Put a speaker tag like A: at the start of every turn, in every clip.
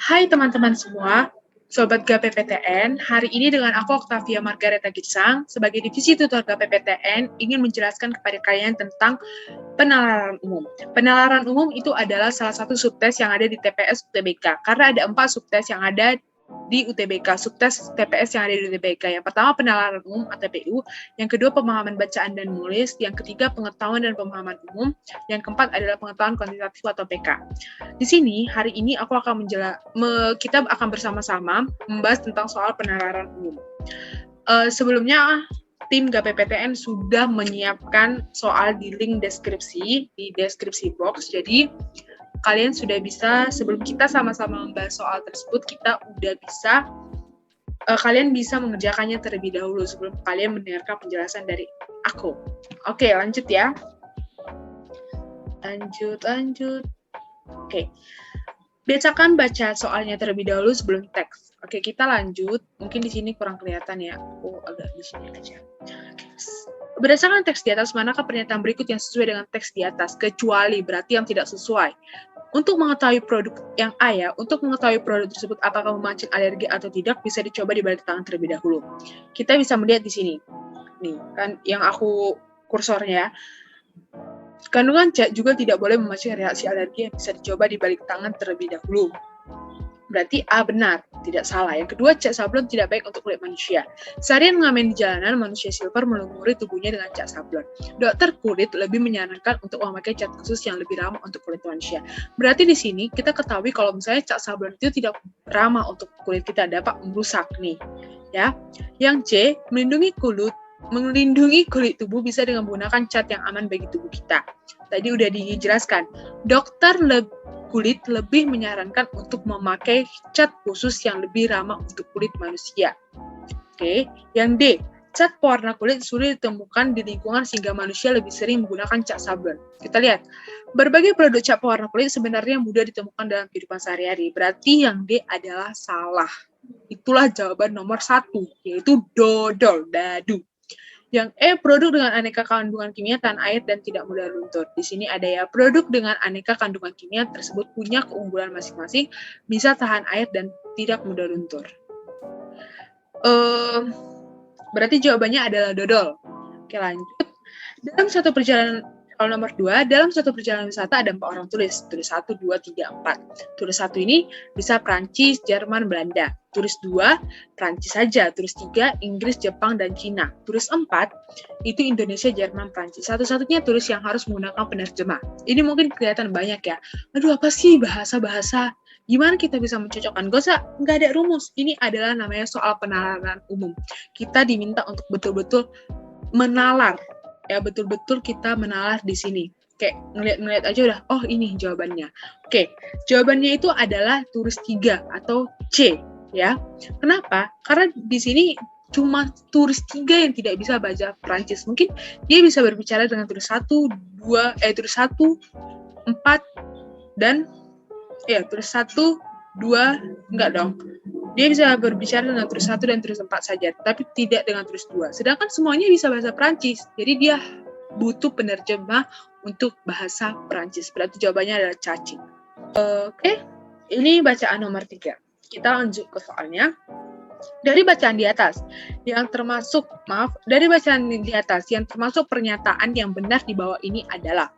A: Hai teman-teman semua, Sobat GAPPTN. Hari ini dengan aku Octavia Margareta Gisang, sebagai Divisi Tutor GAPPTN, ingin menjelaskan kepada kalian tentang penalaran umum. Penalaran umum itu adalah salah satu subtes yang ada di TPS UTBK, karena ada 4 subtes yang ada di UTBK, subtes TPS yang ada di UTBK. Yang pertama penalaran umum atau PU, yang kedua pemahaman bacaan dan menulis, yang ketiga pengetahuan dan pemahaman umum, yang keempat adalah pengetahuan kuantitatif atau PK. Di sini hari ini aku akan kita akan bersama-sama membahas tentang soal penalaran umum. Sebelumnya tim GAPPTN sudah menyiapkan soal di link deskripsi, di deskripsi box. Jadi kalian sudah bisa, sebelum kita sama-sama membahas soal tersebut, kalian bisa mengerjakannya terlebih dahulu sebelum kalian mendengarkan penjelasan dari aku. Oke, lanjut ya. Lanjut. Oke. Biasakan baca soalnya terlebih dahulu sebelum teks. Oke, kita lanjut. Mungkin di sini kurang kelihatan ya. Aku agak di sini aja. Berdasarkan teks di atas, manakah pernyataan berikut yang sesuai dengan teks di atas? Kecuali berarti yang tidak sesuai. Untuk mengetahui produk yang A ya, untuk mengetahui produk tersebut apakah memancing alergi atau tidak, bisa dicoba dibalik tangan terlebih dahulu. Kita bisa melihat di sini. Nih, kan yang aku kursornya. Kandungan cat juga tidak boleh memancing reaksi alergi yang bisa dicoba di balik tangan terlebih dahulu. Berarti A benar, tidak salah. Yang kedua, cat sablon tidak baik untuk kulit manusia. Seharian mengamen di jalanan, manusia silver melumuri tubuhnya dengan cat sablon. Dokter kulit lebih menyarankan untuk memakai cat khusus yang lebih ramah untuk kulit manusia. Berarti di sini kita ketahui kalau misalnya cat sablon itu tidak ramah untuk kulit kita, dapat merusak nih. Ya. Yang C, melindungi kulit tubuh bisa dengan menggunakan cat yang aman bagi tubuh kita. Tadi udah dijelaskan, dokter kulit lebih menyarankan untuk memakai cat khusus yang lebih ramah untuk kulit manusia. Oke, yang D, cat pewarna kulit sulit ditemukan di lingkungan sehingga manusia lebih sering menggunakan cat sablon. Kita lihat, berbagai produk cat pewarna kulit sebenarnya mudah ditemukan dalam kehidupan sehari-hari. Berarti yang D adalah salah. Itulah jawaban nomor 1, yaitu dodol, dadu. Yang E, produk dengan aneka kandungan kimia tahan air dan tidak mudah luntur. Di sini ada ya, produk dengan aneka kandungan kimia tersebut punya keunggulan masing-masing, bisa tahan air dan tidak mudah luntur. Berarti jawabannya adalah dodol. Oke, lanjut. Dalam satu perjalanan, kalau nomor 2, dalam satu perjalanan wisata ada 4 orang turis. Turis 1, 2, 3, 4. Turis 1 ini bisa Prancis, Jerman, Belanda. Turis 2, Prancis saja. Turis 3, Inggris, Jepang, dan Cina. Turis 4, itu Indonesia, Jerman, Prancis. Satu-satunya turis yang harus menggunakan penerjemah. Ini mungkin kelihatan banyak ya. Aduh, apa sih bahasa-bahasa? Gimana kita bisa mencocokkan? Nggak ada rumus. Ini adalah namanya soal penalaran umum. Kita diminta untuk betul-betul menalar. Ya, betul-betul kita menalar di sini. Kayak ngeliat aja udah, oh ini jawabannya. Oke, jawabannya itu adalah turis 3 atau C. Ya, kenapa? Karena di sini cuma turis 3 yang tidak bisa bahasa Prancis. Mungkin dia bisa berbicara dengan turis 1, 4, dan turis 1, 2, enggak dong. Dia bisa berbicara dengan turis 1 dan turis 4 saja, tapi tidak dengan turis 2. Sedangkan semuanya bisa bahasa Prancis. Jadi dia butuh penerjemah untuk bahasa Prancis. Berarti jawabannya adalah cacing. Oke, ini bacaan nomor 3. Kita lanjut ke soalnya. Dari bacaan di atas yang termasuk pernyataan yang benar di bawah ini adalah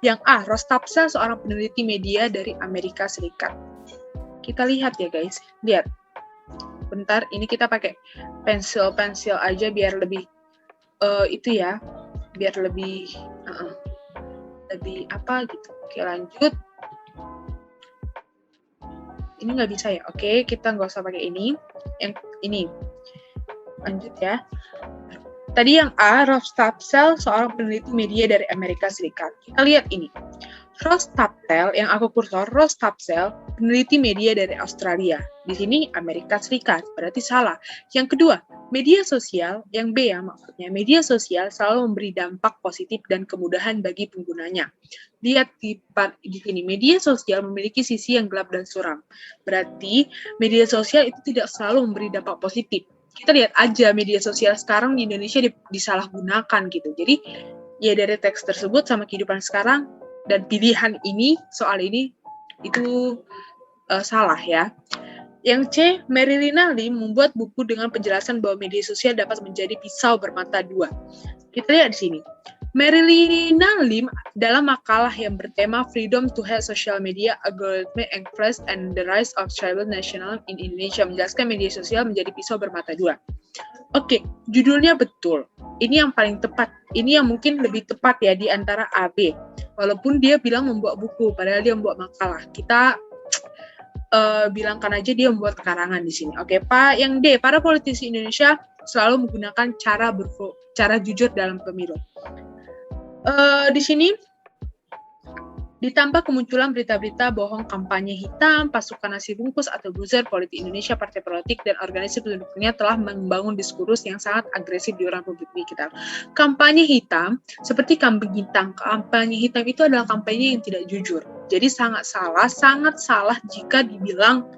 A: yang A, Rostapsa seorang peneliti media dari Amerika Serikat. Kita lihat ya guys, lihat. Bentar, ini kita pakai pensil aja biar lebih biar lebih apa gitu. Oke, lanjut. Ini nggak bisa ya. Oke, kita nggak usah pakai ini. Yang ini. Lanjut ya. Tadi yang A, Rostapsa seorang peneliti media dari Amerika Serikat. Kita lihat ini. Rostapsa yang aku kursor, Rostapsa peneliti media dari Australia. Di sini Amerika Serikat, berarti salah. Yang kedua, media sosial, yang B ya maksudnya, media sosial selalu memberi dampak positif dan kemudahan bagi penggunanya. Lihat di sini, media sosial memiliki sisi yang gelap dan suram. Berarti media sosial itu tidak selalu memberi dampak positif. Kita lihat aja media sosial sekarang di Indonesia disalahgunakan gitu. Jadi ya dari teks tersebut sama kehidupan sekarang dan pilihan ini, soal ini, itu salah ya. Yang C, Merilina Lim membuat buku dengan penjelasan bahwa media sosial dapat menjadi pisau bermata dua. Kita lihat di sini. Merilina Lim dalam makalah yang bertema Freedom to Head Social Media, Algorithmic Influence and the Rise of Tribal Nationalism in Indonesia menjelaskan media sosial menjadi pisau bermata dua. Oke, judulnya betul. Ini yang paling tepat. Ini yang mungkin lebih tepat ya di antara A, B. Walaupun dia bilang membuat buku, padahal dia membuat makalah. Kita bilangkan aja dia membuat karangan di sini. Oke, Pak. Yang D, para politisi Indonesia selalu menggunakan cara jujur dalam pemilu. Di sini ditambah kemunculan berita-berita bohong, kampanye hitam, pasukan nasi bungkus atau buzzer politik Indonesia, partai politik dan organisasi pendukungnya telah membangun diskursus yang sangat agresif di ruang publik kita. Kampanye hitam, seperti kampanye hitam itu adalah kampanye yang tidak jujur. Jadi sangat salah jika dibilang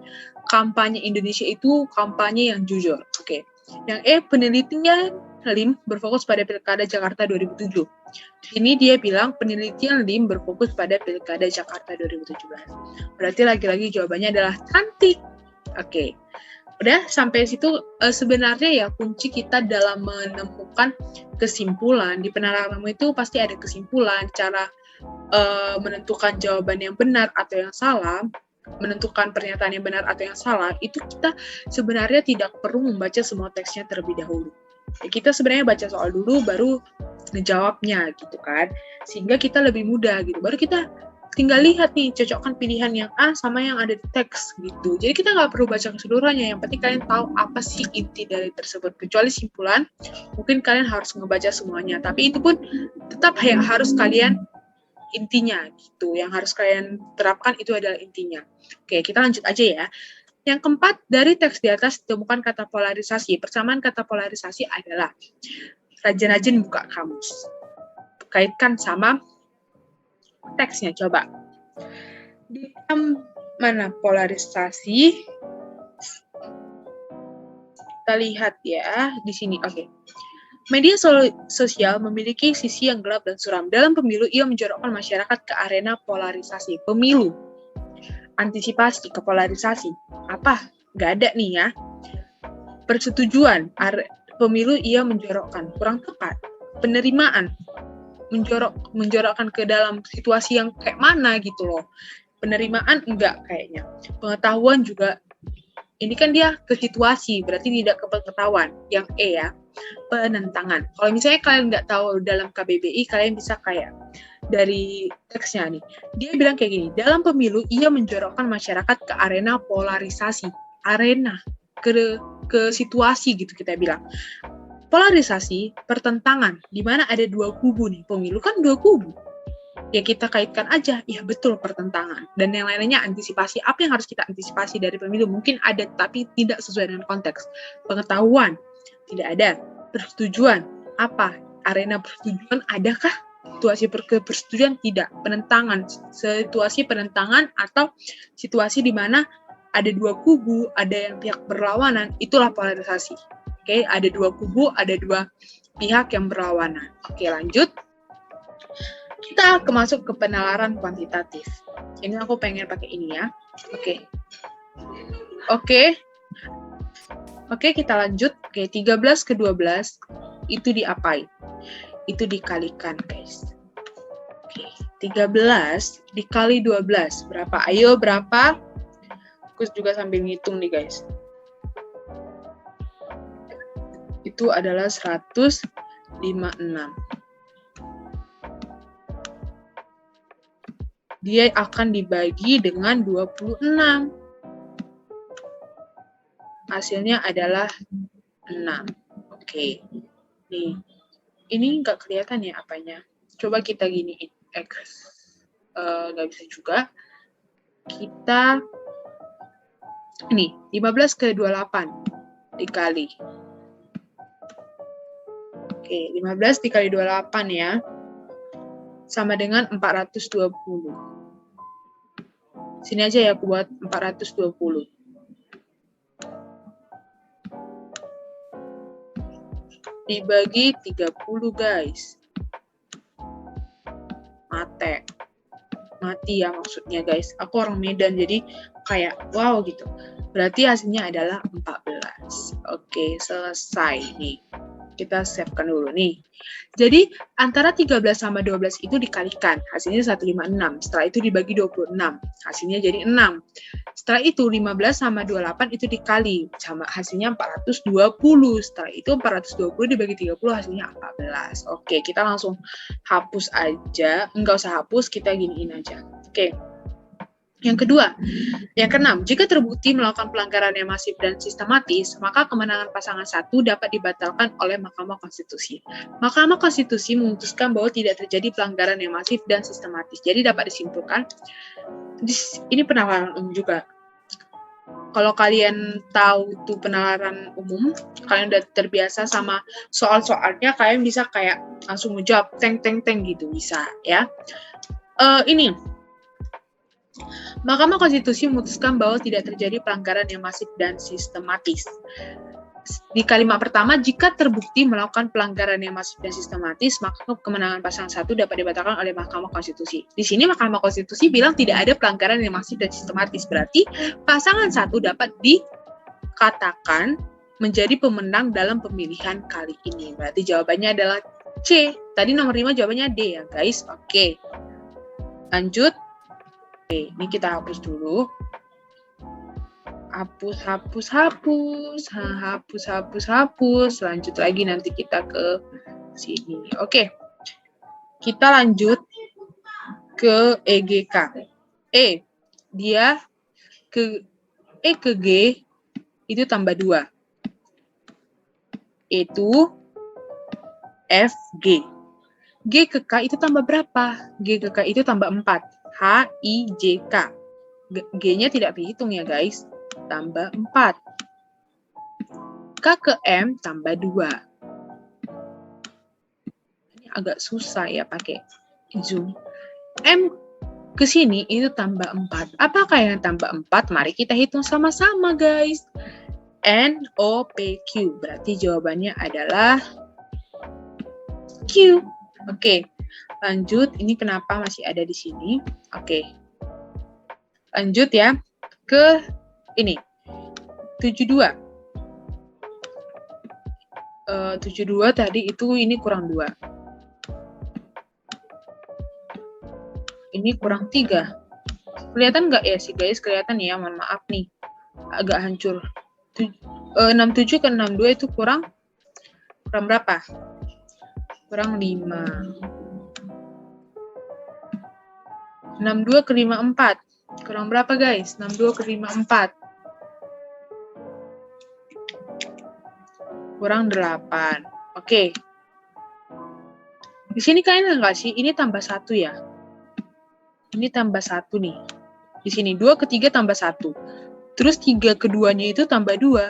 A: kampanye Indonesia itu kampanye yang jujur. Oke. Yang E, penelitinya Lim berfokus pada Pilkada Jakarta 2007. Di sini dia bilang penelitian Lim berfokus pada Pilkada Jakarta 2017. Berarti lagi-lagi jawabannya adalah cantik. Oke. Udah sampai situ sebenarnya ya kunci kita dalam menemukan kesimpulan. Di penerapanmu itu pasti ada kesimpulan, cara menentukan jawaban yang benar atau yang salah, menentukan pernyataan yang benar atau yang salah, itu kita sebenarnya tidak perlu membaca semua teksnya terlebih dahulu. Kita sebenarnya baca soal dulu, baru ngejawabnya gitu kan, sehingga kita lebih mudah gitu. Baru kita tinggal lihat nih, cocokkan pilihan yang A sama yang ada di teks gitu. Jadi kita nggak perlu baca keseluruhannya, yang penting kalian tahu apa sih inti dari tersebut. Kecuali simpulan, mungkin kalian harus ngebaca semuanya, tapi itu pun tetap harus kalian intinya gitu, yang harus kalian terapkan itu adalah intinya. Oke, kita lanjut aja ya. Yang keempat, dari teks di atas ditemukan kata polarisasi. Persamaan kata polarisasi adalah rajin-rajin buka kamus. Kaitkan sama teksnya, coba. Di mana polarisasi? Kita lihat ya di sini. Oke. Media sosial memiliki sisi yang gelap dan suram. Dalam pemilu, ia menjorokkan masyarakat ke arena polarisasi. Pemilu, antisipasi ke polarisasi. Apa? Nggak ada nih ya. Persetujuan, pemilu ia menjorokkan. Kurang tepat. Penerimaan, menjorokkan ke dalam situasi yang kayak mana gitu loh. Penerimaan enggak kayaknya. Pengetahuan juga, ini kan dia ke situasi, berarti tidak ke pengetahuan. Yang E ya. Penentangan. Kalau misalnya kalian nggak tahu dalam KBBI, kalian bisa kayak dari teksnya nih. Dia bilang kayak gini, dalam pemilu ia menjorokkan masyarakat ke arena polarisasi. Arena, ke situasi gitu kita bilang. Polarisasi, pertentangan, di mana ada dua kubu nih. Pemilu kan dua kubu. Ya kita kaitkan aja, ya betul pertentangan. Dan yang lainnya antisipasi. Apa yang harus kita antisipasi dari pemilu? Mungkin ada, tapi tidak sesuai dengan konteks. Pengetahuan, tidak ada. Persetujuan, apa? Arena persetujuan adakah? Situasi persetujuan tidak. Penentangan, situasi penentangan atau situasi di mana ada dua kubu, ada yang pihak berlawanan, itulah polarisasi. Oke, ada dua kubu, ada dua pihak yang berlawanan. Oke, lanjut. Kita masuk ke penalaran kuantitatif. Ini aku pengen pakai ini ya. Oke, kita lanjut. Oke, 13 ke 12 itu diapain? Itu dikalikan, guys. Oke, 13 dikali 12. Berapa? Ayo, berapa? Aku juga sambil ngitung nih, guys. Itu adalah 156. Dia akan dibagi dengan 26. Hasilnya adalah 6. Oke. Nih. Ini nggak kelihatan ya apanya. Coba kita giniin. Nggak bisa juga. Kita ini 15 ke 28 dikali. Oke, 15 dikali 28 ya. Sama dengan 420. Sini aja ya aku buat 420. Dibagi 30, guys. Mate. mati ya maksudnya guys. Aku orang Medan jadi kayak wow gitu. Berarti hasilnya adalah 14. Oke, selesai nih. Kita siapkan dulu nih. Jadi antara 13 sama 12 itu dikalikan, hasilnya 156. Setelah itu dibagi 26, hasilnya jadi 6. Setelah itu 15 sama 28 itu dikali, sama hasilnya 420. Setelah itu 420 dibagi 30 hasilnya 14. Oke, kita langsung hapus aja. Enggak usah hapus, kita giniin aja. Oke. Yang kedua, yang keenam, jika terbukti melakukan pelanggaran yang masif dan sistematis, maka kemenangan pasangan satu dapat dibatalkan oleh Mahkamah Konstitusi. Mahkamah Konstitusi memutuskan bahwa tidak terjadi pelanggaran yang masif dan sistematis. Jadi dapat disimpulkan, ini penalaran umum juga. Kalau kalian tahu itu penalaran umum, kalian udah terbiasa sama soal-soalnya, kalian bisa kayak langsung menjawab teng gitu, bisa ya. Ini Mahkamah Konstitusi memutuskan bahwa tidak terjadi pelanggaran yang masif dan sistematis. Di kalimat pertama, jika terbukti melakukan pelanggaran yang masif dan sistematis, maka kemenangan pasangan satu dapat dibatalkan oleh Mahkamah Konstitusi. Di sini Mahkamah Konstitusi bilang tidak ada pelanggaran yang masif dan sistematis, berarti pasangan satu dapat dikatakan menjadi pemenang dalam pemilihan kali ini. Berarti jawabannya adalah C. Tadi nomor 5 jawabannya D ya guys. Oke. Lanjut. Oke, ini kita hapus dulu. Hapus. Lanjut lagi nanti kita ke sini. Oke. Kita lanjut ke EGK. Dia ke E ke G itu tambah 2. Itu FG. G ke K itu tambah berapa? G ke K itu tambah 4. HIJK. G-nya tidak dihitung ya guys. Tambah 4. K ke M tambah 2. Ini agak susah ya pakai zoom. M ke sini itu tambah 4. Apakah yang tambah 4? Mari kita hitung sama-sama guys. NOPQ. Berarti jawabannya adalah Q. Oke. Lanjut, ini kenapa masih ada di sini? Oke. Lanjut ya ke ini. 72. 72 tadi itu ini kurang 2. Ini kurang 3. Kelihatan nggak ya sih guys? Kelihatan ya, mohon maaf nih. Agak hancur. 67 ke 62 itu kurang berapa? Kurang 5. 62 ke 54. Kurang berapa guys? 62 ke 54. Kurang 8. Oke. Di sini kalian enggak sih? Ini tambah 1 ya. Ini tambah 1 nih. Di sini 2 ke 3 tambah 1. Terus 3 ke 2-nya itu tambah 2.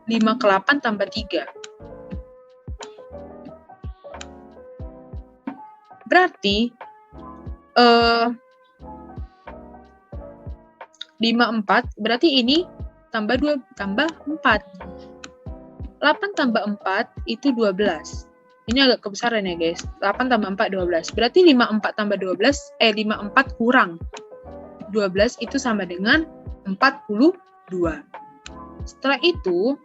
A: 5 ke 8 tambah 3. Berarti 54, berarti ini tambah 2, tambah 4. 8 tambah 4 itu 12. Ini agak kebesaran ya guys. 8 tambah 4, 12. Berarti 54 tambah 12, 54 kurang 12 itu sama dengan 42. Setelah itu,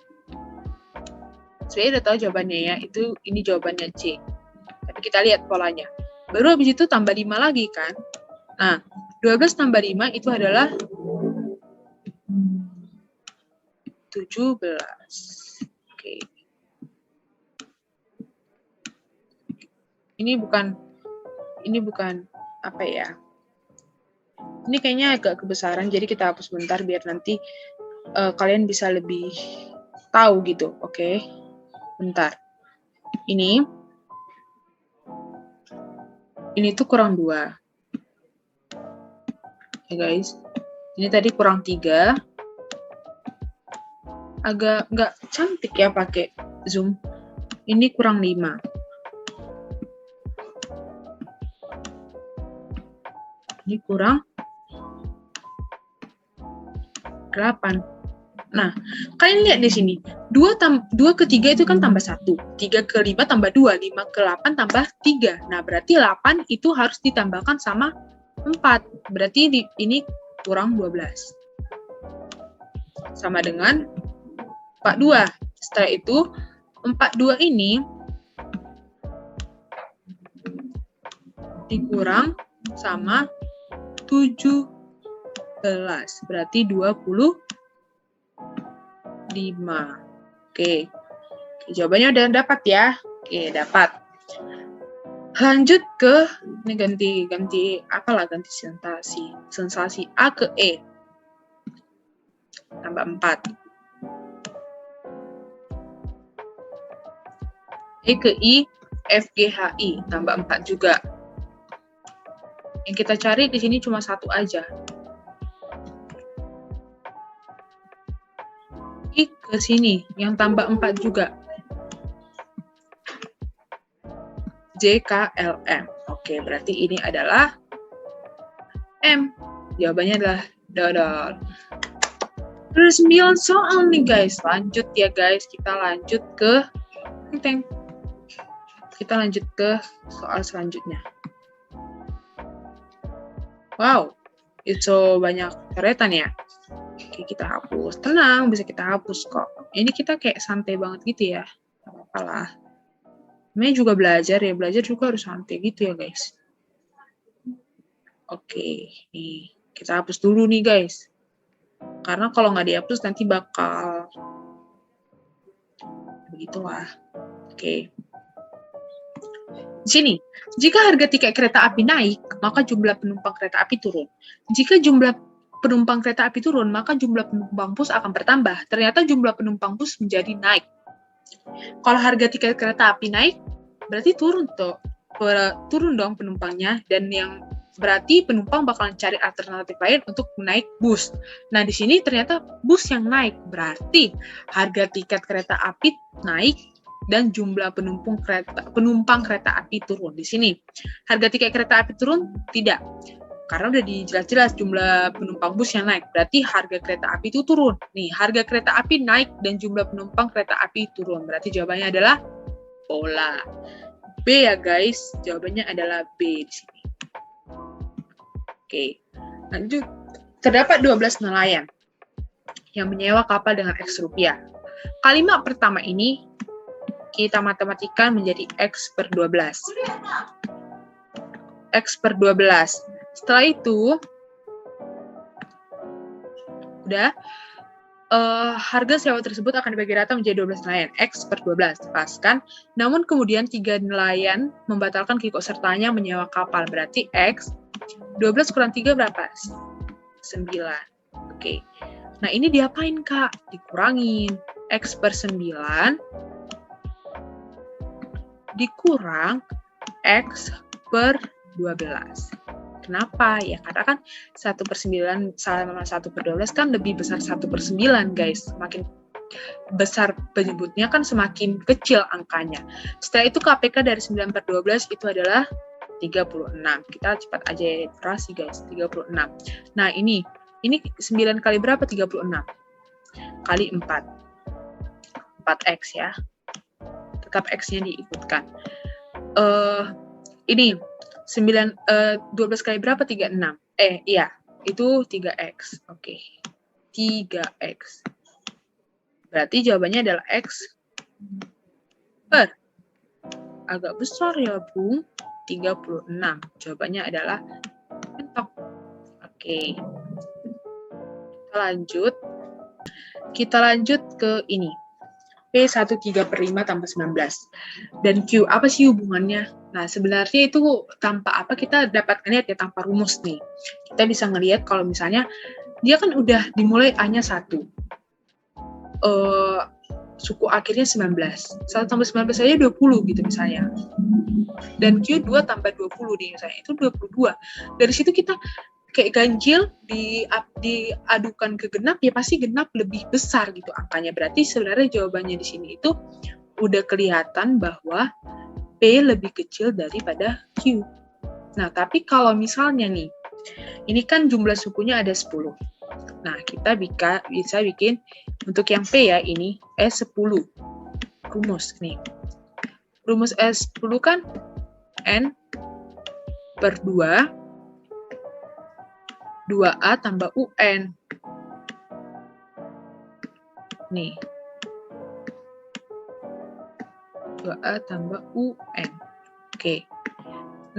A: saya udah tahu jawabannya ya, ini jawabannya C. Tapi kita lihat polanya. Baru habis itu tambah 5 lagi kan. Nah, 12 tambah 5 itu adalah 17. Oke. Ini bukan apa ya. Ini kayaknya agak kebesaran, jadi kita hapus bentar biar nanti kalian bisa lebih tahu gitu. Oke. Bentar. Ini tuh kurang 2. Ya guys. Ini tadi kurang 3. Agak nggak cantik ya pakai zoom. Ini kurang 5. Ini kurang 8. Nah, kalian lihat di sini. 2 ke 3 itu kan tambah 1. 3 ke 5 tambah 2. 5 ke 8 tambah 3. Nah, berarti 8 itu harus ditambahkan sama 4. Berarti ini kurang 12. Sama dengan 42. Setelah itu, 42 ini dikurang sama 17. Berarti 25. Oke. Jawabannya udah dapat ya. Oke, dapat. Lanjut ke ini ganti apalah, ganti sensasi. Sensasi A ke E. Tambah 4. E ke I, F, G, H, I. Tambah 4 juga. Yang kita cari di sini cuma 1 aja. I ke sini, yang tambah 4 juga. J, K, L, M. Oke, berarti ini adalah M. Jawabannya adalah dodol. Terus 9 soal nih guys. Lanjut ya guys, kita lanjut ke soal selanjutnya. Wow, itu banyak coretan ya. Oke, kita hapus. Tenang, bisa kita hapus kok. Ini kita kayak santai banget gitu ya. Gak apa-apa lah. Namanya juga belajar ya. Belajar juga harus santai gitu ya guys. Oke, nih. Kita hapus dulu nih guys. Karena kalau nggak dihapus nanti bakal begitulah. Oke. Di sini, jika harga tiket kereta api naik, maka jumlah penumpang kereta api turun. Jika jumlah penumpang kereta api turun, maka jumlah penumpang bus akan bertambah. Ternyata jumlah penumpang bus menjadi naik. Kalau harga tiket kereta api naik, berarti turun dong penumpangnya, dan yang berarti penumpang bakalan cari alternatif lain untuk naik bus. Nah, di sini ternyata bus yang naik, berarti harga tiket kereta api naik dan jumlah penumpang kereta api turun. Di sini harga tiket kereta api turun tidak, karena udah dijelas-jelas jumlah penumpang bus yang naik, berarti harga kereta api itu turun. Nih, harga kereta api naik dan jumlah penumpang kereta api turun, berarti jawabannya adalah pola B ya guys. Jawabannya adalah B di sini. Oke, lanjut. Terdapat 12 nelayan yang menyewa kapal dengan X rupiah. Kalimat pertama ini kita matematikan menjadi X per 12. X per 12. Setelah itu, udah, harga sewa tersebut akan dibagi rata menjadi 12 nelayan. X per 12. Lepaskan. Namun kemudian 3 nelayan membatalkan keikutsertaannya menyewa kapal. Berarti X 12 kurang 3 berapa? 9. Oke. Nah, ini diapain, Kak? Dikurangin. X per 9 dikurang X per 12. Kenapa? Ya, karena kan 1 per 9 sama 1 per 12 kan lebih besar 1 per 9, guys. Semakin besar penyebutnya kan semakin kecil angkanya. Setelah itu KPK dari 9 per 12 itu adalah 36. Kita cepat aja iterasi guys, 36. Nah, ini 9 kali berapa? 36. Kali 4. 4X ya. Tetap X-nya diikutkan. Ini 12 kali berapa? 36. Iya, itu 3X. Oke. 3X. Berarti jawabannya adalah X per, agak besar ya, Bung. 36. Jawabannya adalah mentok. Oke. Kita lanjut ke ini. P 1/3 per 5 tambah 19. Dan Q, apa sih hubungannya? Nah, sebenarnya itu tanpa apa kita dapat lihat ya, tanpa rumus nih. Kita bisa ngelihat kalau misalnya dia kan udah dimulai A-nya 1. Suku akhirnya 19. 1 tambah 19 saja 20 gitu misalnya. Dan Q 2 tambah 20 nih misalnya, itu 22. Dari situ kita kayak ganjil diadukan ke genap, ya pasti genap lebih besar gitu angkanya. Berarti sebenarnya jawabannya di sini itu udah kelihatan bahwa P lebih kecil daripada Q. Nah, tapi kalau misalnya nih, ini kan jumlah sukunya ada 10. Nah, kita bisa bikin untuk yang P ya, ini S10. Rumus nih. Rumus S10 kan N per 2, 2A tambah UN. Nih. 2A tambah UN. Oke.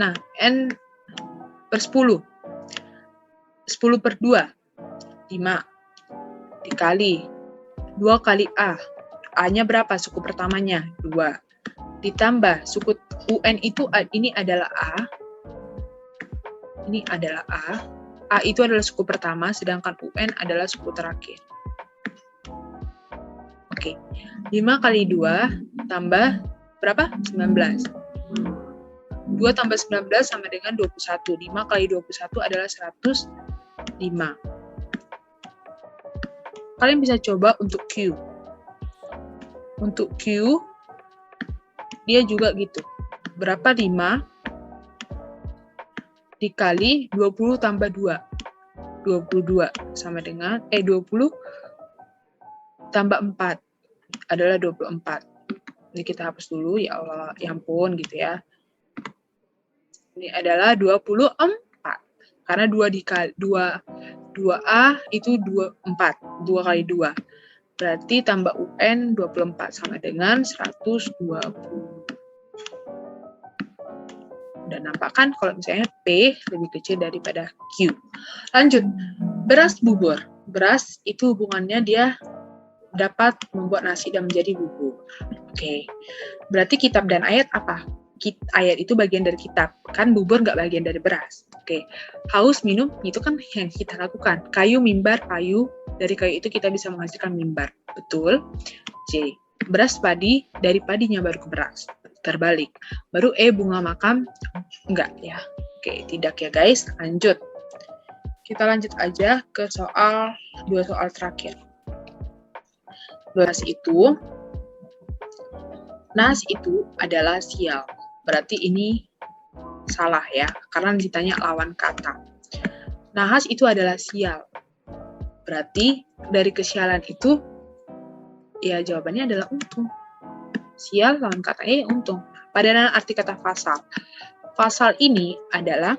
A: Nah, N per 10. 10 per 2. 5. Dikali 2 kali A. A-nya berapa? Suku pertamanya? 2. Ditambah suku UN itu, ini adalah A. Ini adalah A. A itu adalah suku pertama, sedangkan UN adalah suku terakhir. Oke. 5 kali 2 tambah berapa? 19. 2 tambah 19 sama dengan 21. 5 kali 21 adalah 105. Kalian bisa coba untuk Q. Untuk Q, dia juga gitu. Berapa 5 dikali 20 tambah 2. 22 sama dengan, 20 tambah 4 adalah 24. Ini kita hapus dulu, ya Allah, ya ampun gitu ya. Ini adalah 24. Karena 2A itu 24. 2 kali 2. Berarti tambah UN 24 sama dengan 120. Dan nampak kan kalau misalnya P lebih kecil daripada Q. Lanjut, beras bubur. Beras itu hubungannya dia dapat membuat nasi dan menjadi bubur. Oke. Berarti kitab dan ayat apa? Ayat itu bagian dari kitab. Kan bubur nggak bagian dari beras. Oke. Haus, minum, itu kan yang kita lakukan. Kayu, mimbar, payu. Dari kayu itu kita bisa menghasilkan mimbar. Betul. C. Beras padi, dari padinya baru ke beras. Terbalik. Baru bunga makam. Enggak ya. Oke, tidak ya guys. Lanjut. Kita lanjut aja ke dua soal terakhir. Nas itu adalah sial. Berarti ini salah ya, karena ditanya lawan kata. Nahas itu adalah sial. Berarti dari kesialan itu, ya jawabannya adalah untung. Sial lawan katanya ya untung. Padanan arti kata fasal. Fasal ini adalah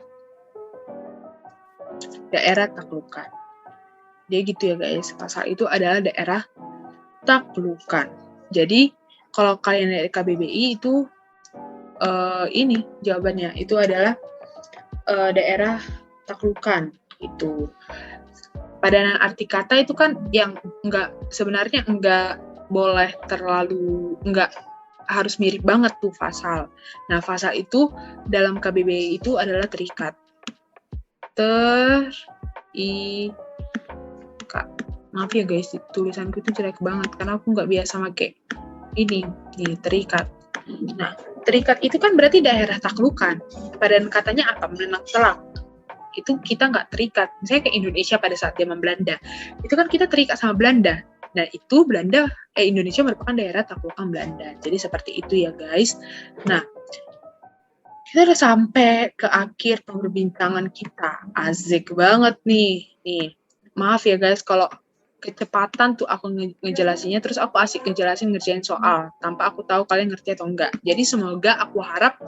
A: daerah taklukan. Dia gitu ya guys, fasal itu adalah daerah taklukan. Jadi kalau kalian dari KBBI itu ini jawabannya itu adalah daerah taklukan itu. Padanan arti kata itu kan yang sebenarnya enggak boleh terlalu, enggak harus mirip banget tuh fasal. Nah, fasal itu dalam KBBI itu adalah terikat. Terikat. Maaf ya guys, tulisanku itu jelek banget karena aku nggak biasa pakai ini terikat. Nah, terikat itu kan berarti daerah taklukan. Padanan katanya apa? Menenang telak. Itu kita nggak terikat. Misalnya kayak Indonesia pada saat zaman Belanda. Itu kan kita terikat sama Belanda. Nah, itu Indonesia merupakan daerah taklukan Belanda. Jadi seperti itu ya guys. Nah, kita udah sampai ke akhir perbincangan kita. Asik banget nih. Maaf ya guys kalau kecepatan tuh aku ngejelasinnya, terus aku asik ngerjain soal tanpa aku tahu kalian ngerti atau enggak. Jadi semoga aku harap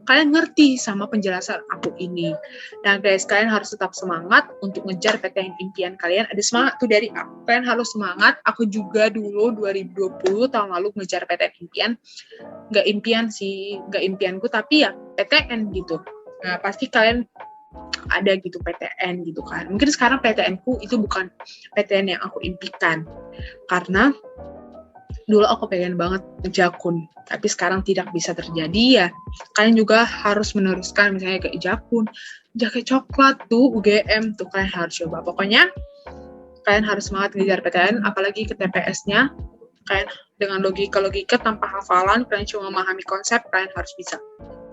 A: kalian ngerti sama penjelasan aku ini. Nah guys, kalian harus tetap semangat untuk ngejar PTN impian kalian. Ada semangat tuh dari aku. Kalian harus semangat. Aku juga dulu 2020 tahun lalu ngejar PTN impian. Nggak impian sih, nggak impianku, tapi ya PTN gitu. Nah pasti kalian ada gitu PTN gitu kan. Mungkin sekarang PTN-ku itu bukan PTN yang aku impikan. Karena dulu aku pengen banget Jakun, tapi sekarang tidak bisa terjadi ya. Kalian juga harus meneruskan misalnya kayak Jakun, jaket coklat tuh, UGM tuh kalian harus coba. Pokoknya kalian harus semangat ngejar PTN, apalagi ke TPS-nya. Kalian dengan logika tanpa hafalan, kalian cuma memahami konsep, kalian harus bisa.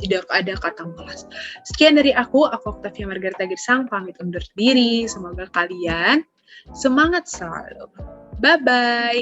A: Tidak ada kata malas. Sekian dari aku Octavia Margarita Girsang, pamit undur diri. Semoga kalian semangat selalu. Bye-bye.